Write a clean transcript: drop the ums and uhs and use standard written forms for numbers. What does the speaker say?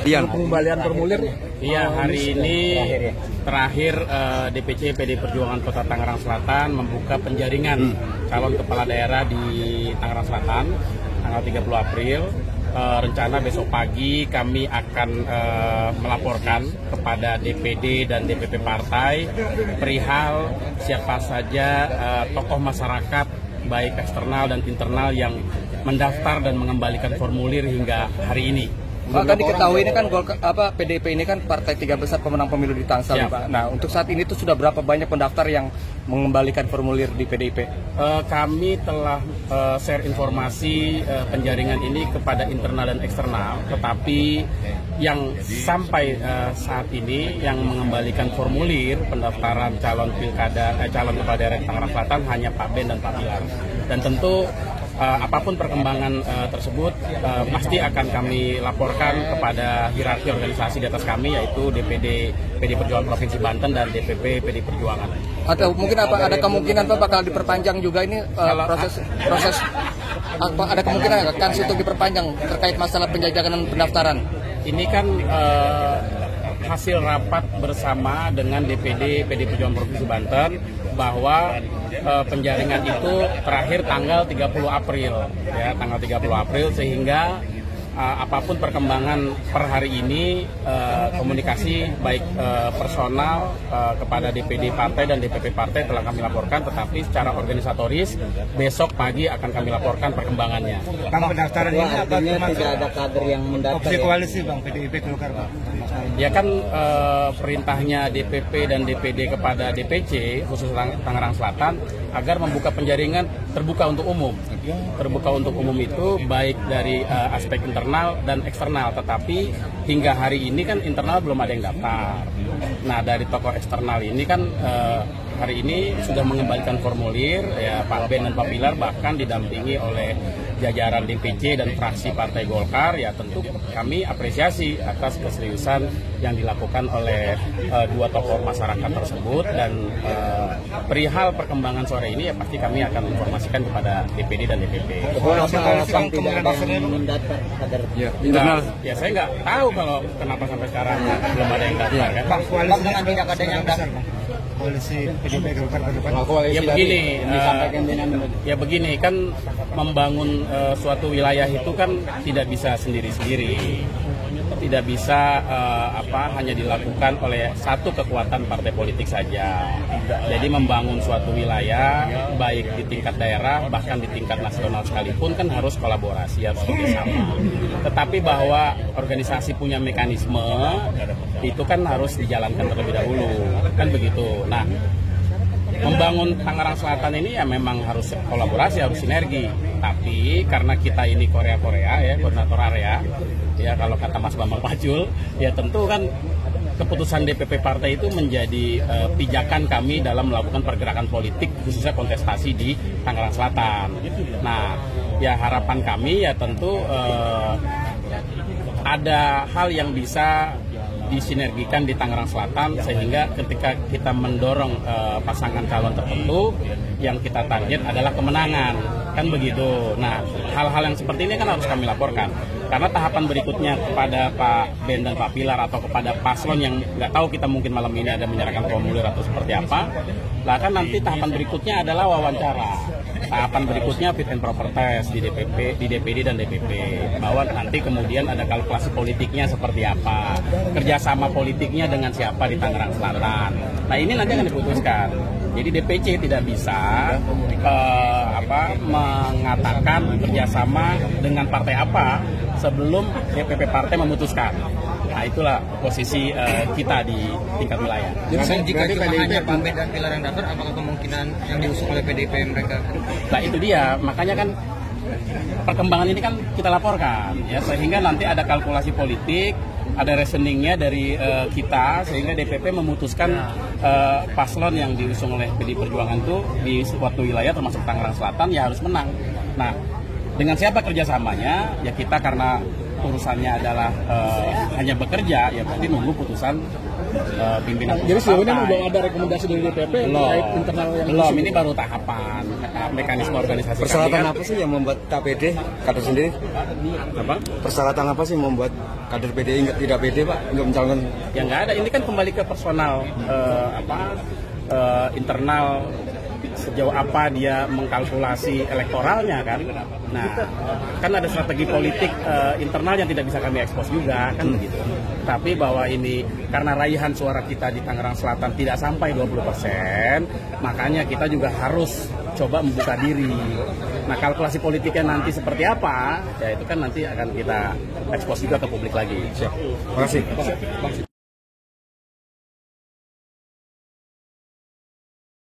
pengembalian formulir. Iya, hari ini terakhir DPC PD Perjuangan Kota Tangerang Selatan membuka penjaringan calon kepala daerah di Tangerang Selatan tanggal 30 April. Rencana besok pagi kami akan melaporkan kepada DPD dan DPP partai perihal siapa saja tokoh masyarakat baik eksternal dan internal yang mendaftar dan mengembalikan formulir hingga hari ini. Pak, kan diketahui ini kan PDIP ini kan partai 3 besar pemenang pemilu di Tangsel, Pak. Nah, untuk saat ini tuh sudah berapa banyak pendaftar yang mengembalikan formulir di PDIP? Kami telah share informasi penjaringan ini kepada internal dan eksternal, tetapi yang sampai saat ini yang mengembalikan formulir pendaftaran calon kepala daerah Tangerang Selatan hanya Pak Ben dan Pak Pilar. Dan tentu apapun perkembangan tersebut pasti akan kami laporkan kepada hierarki organisasi di atas kami, yaitu DPD PD Perjuangan Provinsi Banten dan DPP PD Perjuangan. Atau mungkin ada kemungkinan Pak bakal diperpanjang juga ini proses ada kemungkinan kans untuk diperpanjang terkait masalah penjajakan dan pendaftaran? Ini kan hasil rapat bersama dengan DPD PD Perjuangan Provinsi Banten bahwa penjaringan itu terakhir tanggal 30 April ya, tanggal 30 April, sehingga apapun perkembangan per hari ini komunikasi baik personal kepada DPD partai dan DPP partai telah kami laporkan, tetapi secara organisatoris besok pagi akan kami laporkan perkembangannya. Bang, pendaftaran ini artinya tidak ada kader yang mendaftar. Opsi koalisi Bang, PDIP Golkar Bang. Ya kan perintahnya DPP dan DPD kepada DPC khusus Tangerang Selatan agar membuka penjaringan terbuka untuk umum. Terbuka untuk umum itu baik dari aspek internal dan eksternal, tetapi hingga hari ini kan internal belum ada yang daftar. Nah, dari tokoh eksternal ini kan hari ini sudah mengembalikan formulir ya, Pak Ben dan Pak Pilar bahkan didampingi oleh jajaran DPC dan fraksi Partai Golkar. Ya tentu kami apresiasi atas keseriusan yang dilakukan oleh dua tokoh masyarakat tersebut, dan perihal perkembangan sore ini ya pasti kami akan informasikan kepada DPD dan DPP. Ya saya nggak tahu kalau kenapa sampai sekarang belum ada yang daftar kan. Pak, koalisi dengan tidak ada yang daftar Bang. Koalisi PDIP Golkar ke depan. Ya begini kan, membangun suatu wilayah itu kan tidak bisa sendiri-sendiri, tidak bisa hanya dilakukan oleh satu kekuatan partai politik saja. Jadi membangun suatu wilayah baik di tingkat daerah bahkan di tingkat nasional sekalipun kan harus kolaborasi, harus bersama. Tetapi bahwa organisasi punya mekanisme itu kan harus dijalankan terlebih dahulu, kan begitu. Nah, membangun Tangerang Selatan ini ya memang harus kolaborasi, harus sinergi. Tapi karena kita ini Korea ya, koordinator area, ya kalau kata Mas Bambang Pacul, ya tentu kan keputusan DPP partai itu menjadi pijakan kami dalam melakukan pergerakan politik khususnya kontestasi di Tangerang Selatan. Nah, ya harapan kami ya tentu ada hal yang bisa disinergikan di Tangerang Selatan, sehingga ketika kita mendorong pasangan calon tertentu yang kita target adalah kemenangan, kan begitu. Nah, hal-hal yang seperti ini kan harus kami laporkan, karena tahapan berikutnya kepada Pak Ben dan Pak Pilar atau kepada paslon yang nggak tahu kita mungkin malam ini ada menyerahkan formulir atau seperti apa, lah kan nanti tahapan berikutnya adalah wawancara. Tahapan berikutnya fit and proper test di DPD dan DPP, bahwa nanti kemudian ada kalkulasi politiknya seperti apa, kerjasama politiknya dengan siapa di Tangerang Selatan. Nah, ini nanti akan diputuskan. Jadi DPC tidak bisa mengatakan kerjasama dengan partai apa sebelum DPP partai memutuskan. Nah, itulah posisi kita di tingkat wilayah. Jadi jika cuma hanya Pak Ben dan Pilar yang daftar, apakah kemungkinan yang diusung oleh PDIP mereka? Nah, itu dia, makanya kan perkembangan ini kan kita laporkan ya, sehingga nanti ada kalkulasi politik, ada reasoningnya dari kita, sehingga DPP memutuskan paslon yang diusung oleh PD Perjuangan itu di suatu wilayah termasuk Tangerang Selatan ya harus menang. Nah, dengan siapa kerjasamanya ya kita karena urusannya adalah hanya bekerja, ya berarti nunggu putusan pimpinan. Jadi sejauh ini partai. belum ada rekomendasi dari DPP terkait internal yang Belum, ini baru tahapan mekanisme organisasi. Persyaratan kami kan. apa sih yang membuat KPD kader sendiri? Apa? Persyaratan apa sih membuat kader PDI tidak pede Pak untuk mencalonkan? Ya nggak ada. Ini kan kembali ke personal internal, sejauh apa dia mengkalkulasi elektoralnya kan. Nah, kan ada strategi politik internal yang tidak bisa kami ekspos juga kan begitu. Tapi bahwa ini karena raihan suara kita di Tangerang Selatan tidak sampai 20%, makanya kita juga harus coba membuka diri. Nah, kalkulasi politiknya nanti seperti apa, ya itu kan nanti akan kita ekspos juga ke publik lagi. Terima kasih.